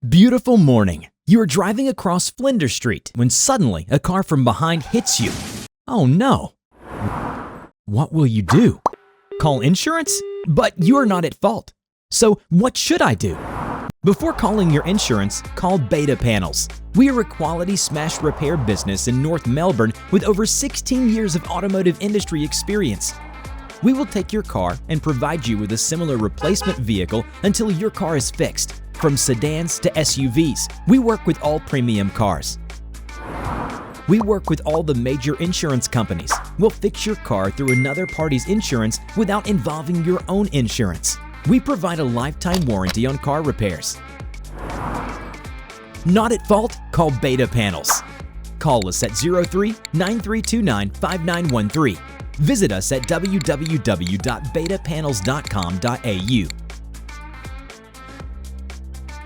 Beautiful morning. You are driving across Flinders Street when suddenly a car from behind hits you. Oh no. What will you do? Call insurance? But you are not at fault. So what should I do? Before calling your insurance, call Beta Panels. We are a quality smash repair business in North Melbourne with over 16 years of automotive industry experience. We will take your car and provide you with a similar replacement vehicle until your car is fixed. From sedans to SUVs, we work with all premium cars. We work with all the major insurance companies. We'll fix your car through another party's insurance without involving your own insurance. We provide a lifetime warranty on car repairs. Not at fault? Call Beta Panels. Call us at 03-9329-5913. Visit us at www.betapanels.com.au.